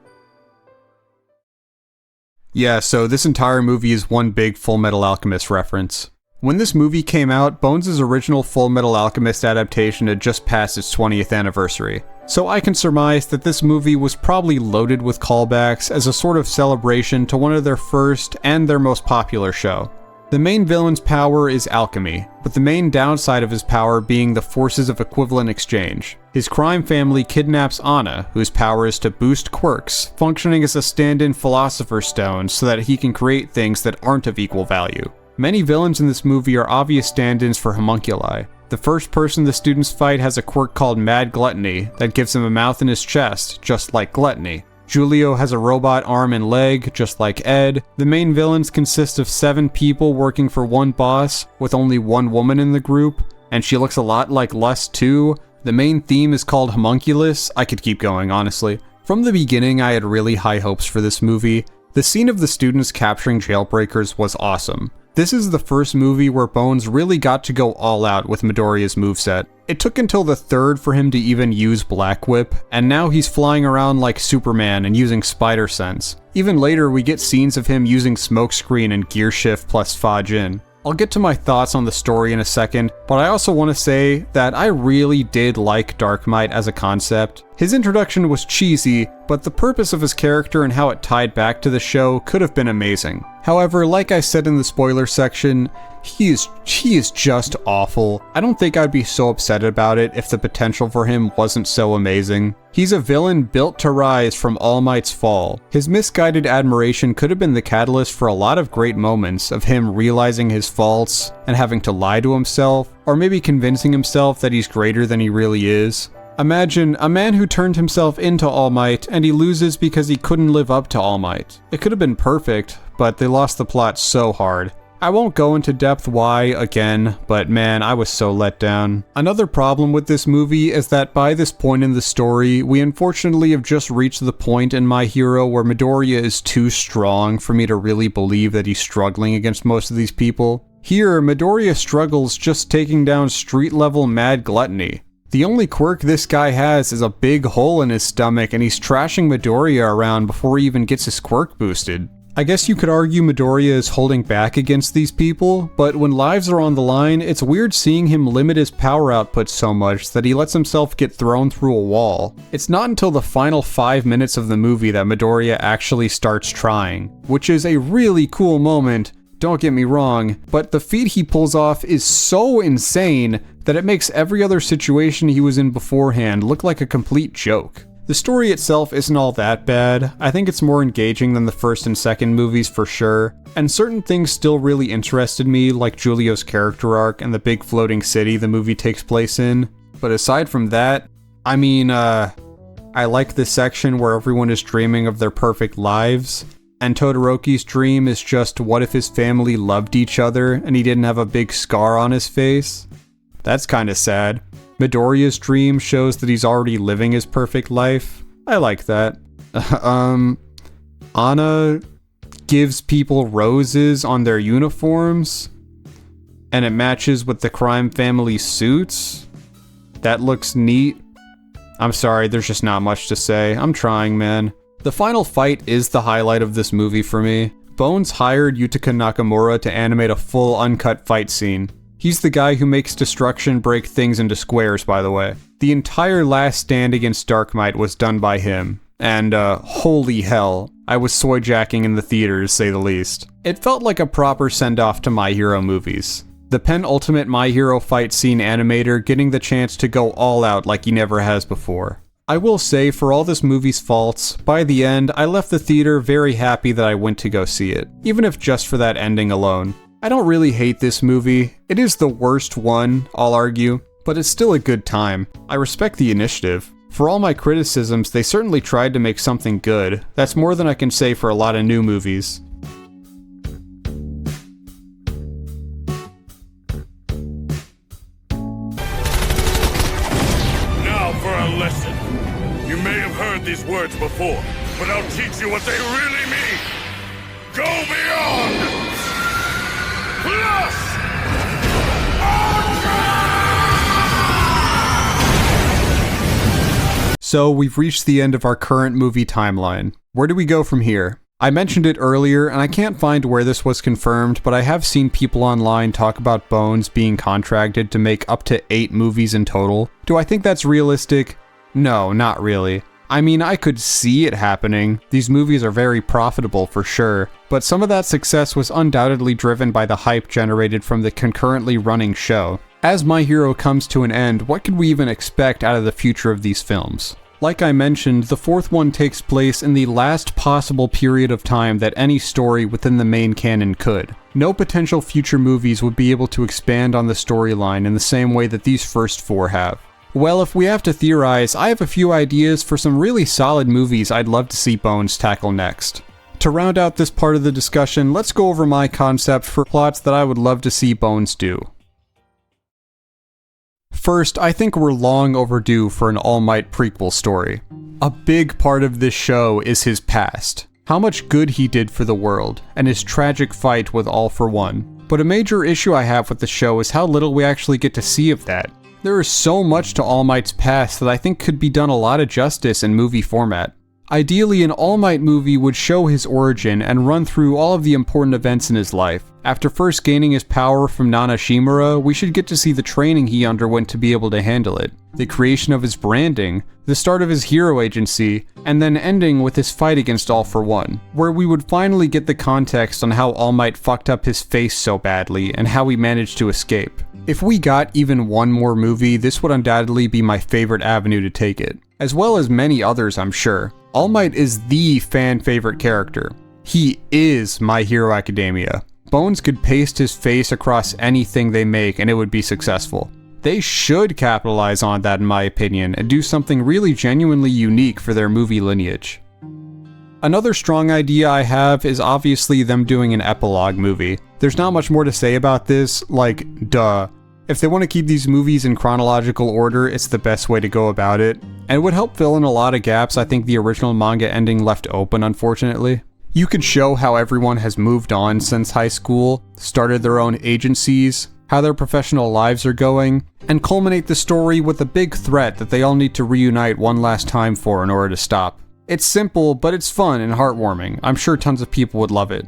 Yeah, so this entire movie is one big Full Metal Alchemist reference. When this movie came out, Bones' original Full Metal Alchemist adaptation had just passed its 20th anniversary. So I can surmise that this movie was probably loaded with callbacks as a sort of celebration to one of their first and their most popular show. The main villain's power is alchemy, with the main downside of his power being the forces of equivalent exchange. His crime family kidnaps Anna, whose power is to boost quirks, functioning as a stand-in Philosopher's Stone so that he can create things that aren't of equal value. Many villains in this movie are obvious stand-ins for homunculi. The first person the students fight has a quirk called Mad Gluttony that gives him a mouth in his chest, just like Gluttony. Julio has a robot arm and leg, just like Ed. The main villains consist of 7 people working for one boss, with only one woman in the group, and she looks a lot like Lust too. The main theme is called Homunculus. I could keep going, honestly. From the beginning, I had really high hopes for this movie. The scene of the students capturing jailbreakers was awesome. This is the first movie where Bones really got to go all out with Midoriya's moveset. It took until the 3rd for him to even use Black Whip, and now he's flying around like Superman and using Spider Sense. Even later, we get scenes of him using Smokescreen and Gear Shift plus Fa Jin. I'll get to my thoughts on the story in a second, but I also want to say that I really did like Dark Might as a concept. His introduction was cheesy, but the purpose of his character and how it tied back to the show could have been amazing. However, like I said in the spoiler section, he is just awful. I don't think I'd be so upset about it if the potential for him wasn't so amazing. He's a villain built to rise from All Might's fall. His misguided admiration could have been the catalyst for a lot of great moments of him realizing his faults and having to lie to himself, or maybe convincing himself that he's greater than he really is. Imagine a man who turned himself into All Might and he loses because he couldn't live up to All Might. It could have been perfect, but they lost the plot so hard. I won't go into depth why again, but man, I was so let down. Another problem with this movie is that by this point in the story, we unfortunately have just reached the point in My Hero where Midoriya is too strong for me to really believe that he's struggling against most of these people. Here, Midoriya struggles just taking down street-level Mad Gluttony. The only quirk this guy has is a big hole in his stomach, and he's trashing Midoriya around before he even gets his quirk boosted. I guess you could argue Midoriya is holding back against these people, but when lives are on the line, it's weird seeing him limit his power output so much that he lets himself get thrown through a wall. It's not until the final 5 minutes of the movie that Midoriya actually starts trying, which is a really cool moment, don't get me wrong, but the feat he pulls off is so insane that it makes every other situation he was in beforehand look like a complete joke. The story itself isn't all that bad. I think it's more engaging than the first and second movies for sure, and certain things still really interested me, like Julio's character arc and the big floating city the movie takes place in. But aside from that, I mean, I like the section where everyone is dreaming of their perfect lives, and Todoroki's dream is just what if his family loved each other and he didn't have a big scar on his face? That's kinda sad. Midoriya's dream shows that he's already living his perfect life. I like that. Anna gives people roses on their uniforms, and it matches with the crime family's suits. That looks neat. I'm sorry, there's just not much to say. I'm trying, man. The final fight is the highlight of this movie for me. Bones hired Yutaka Nakamura to animate a full uncut fight scene. He's the guy who makes destruction break things into squares, by the way. The entire last stand against Dark Might was done by him, and holy hell, I was soy-jacking in the theater, to say the least. It felt like a proper send-off to My Hero movies. The penultimate My Hero fight scene animator getting the chance to go all out like he never has before. I will say, for all this movie's faults, by the end, I left the theater very happy that I went to go see it, even if just for that ending alone. I don't really hate this movie. It is the worst one, I'll argue, but it's still a good time. I respect the initiative. For all my criticisms, they certainly tried to make something good. That's more than I can say for a lot of new movies. Now for a lesson. You may have heard these words before, but I'll teach you what they really mean. Go beyond! Plus! So we've reached the end of our current movie timeline. Where do we go from here? I mentioned it earlier, and I can't find where this was confirmed, but I have seen people online talk about Bones being contracted to make up to 8 movies in total. Do I think that's realistic? No, not really. I mean, I could see it happening. These movies are very profitable for sure, but some of that success was undoubtedly driven by the hype generated from the concurrently running show. As My Hero comes to an end, what could we even expect out of the future of these films? Like I mentioned, the 4th one takes place in the last possible period of time that any story within the main canon could. No potential future movies would be able to expand on the storyline in the same way that these first 4 have. Well, if we have to theorize, I have a few ideas for some really solid movies I'd love to see Bones tackle next. To round out this part of the discussion, let's go over my concept for plots that I would love to see Bones do. First, I think we're long overdue for an All Might prequel story. A big part of this show is his past, how much good he did for the world, and his tragic fight with All for One. But a major issue I have with the show is how little we actually get to see of that. There is so much to All Might's past that I think could be done a lot of justice in movie format. Ideally, an All Might movie would show his origin and run through all of the important events in his life. After first gaining his power from Nana Shimura, we should get to see the training he underwent to be able to handle it, the creation of his branding, the start of his hero agency, and then ending with his fight against All for One, where we would finally get the context on how All Might fucked up his face so badly and how he managed to escape. If we got even one more movie, this would undoubtedly be my favorite avenue to take it, as well as many others, I'm sure. All Might is the fan favorite character. He is My Hero Academia. Bones could paste his face across anything they make and it would be successful. They should capitalize on that in my opinion and do something really genuinely unique for their movie lineage. Another strong idea I have is obviously them doing an epilogue movie. There's not much more to say about this, like, duh. If they want to keep these movies in chronological order, it's the best way to go about it, and it would help fill in a lot of gaps I think the original manga ending left open, unfortunately. You could show how everyone has moved on since high school, started their own agencies, how their professional lives are going, and culminate the story with a big threat that they all need to reunite one last time for in order to stop. It's simple, but it's fun and heartwarming. I'm sure tons of people would love it.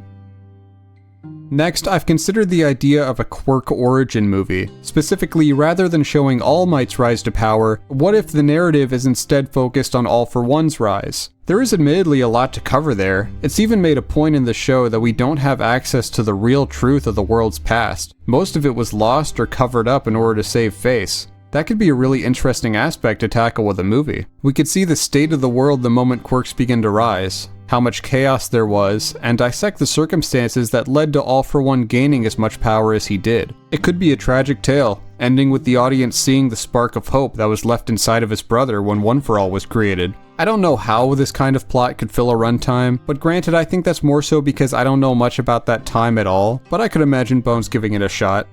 Next, I've considered the idea of a quirk origin movie. Specifically, rather than showing All Might's rise to power, what if the narrative is instead focused on All for One's rise? There is admittedly a lot to cover there. It's even made a point in the show that we don't have access to the real truth of the world's past. Most of it was lost or covered up in order to save face. That could be a really interesting aspect to tackle with a movie. We could see the state of the world the moment quirks begin to rise, how much chaos there was, and dissect the circumstances that led to All for One gaining as much power as he did. It could be a tragic tale, ending with the audience seeing the spark of hope that was left inside of his brother when One for All was created. I don't know how this kind of plot could fill a runtime, but granted I think that's more so because I don't know much about that time at all, but I could imagine Bones giving it a shot.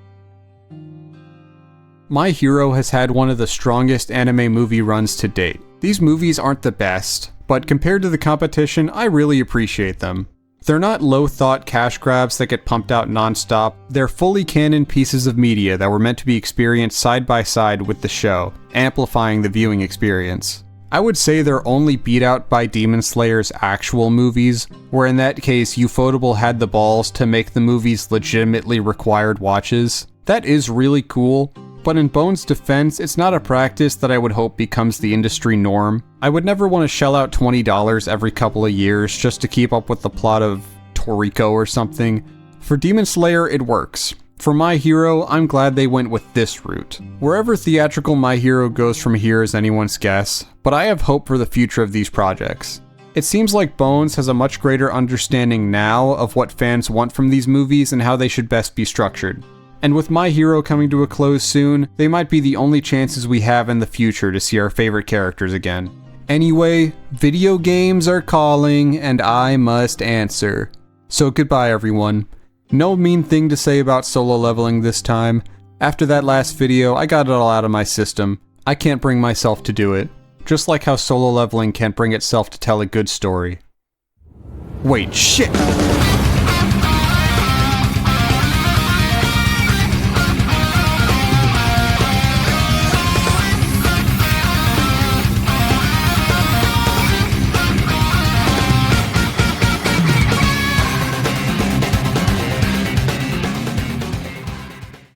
My Hero has had one of the strongest anime movie runs to date. These movies aren't the best, but compared to the competition, I really appreciate them. They're not low-thought cash grabs that get pumped out non-stop, they're fully canon pieces of media that were meant to be experienced side by side with the show, amplifying the viewing experience. I would say they're only beat out by Demon Slayer's actual movies, where in that case Ufotable had the balls to make the movies legitimately required watches. That is really cool. But in Bones' defense, it's not a practice that I would hope becomes the industry norm. I would never want to shell out $20 every couple of years just to keep up with the plot of Toriko or something. For Demon Slayer, it works. For My Hero, I'm glad they went with this route. Wherever theatrical My Hero goes from here is anyone's guess, but I have hope for the future of these projects. It seems like Bones has a much greater understanding now of what fans want from these movies and how they should best be structured. And with My Hero coming to a close soon, they might be the only chances we have in the future to see our favorite characters again. Anyway, video games are calling, and I must answer. So goodbye everyone. No mean thing to say about solo leveling this time. After that last video, I got it all out of my system. I can't bring myself to do it. Just like how solo leveling can't bring itself to tell a good story. Wait, shit!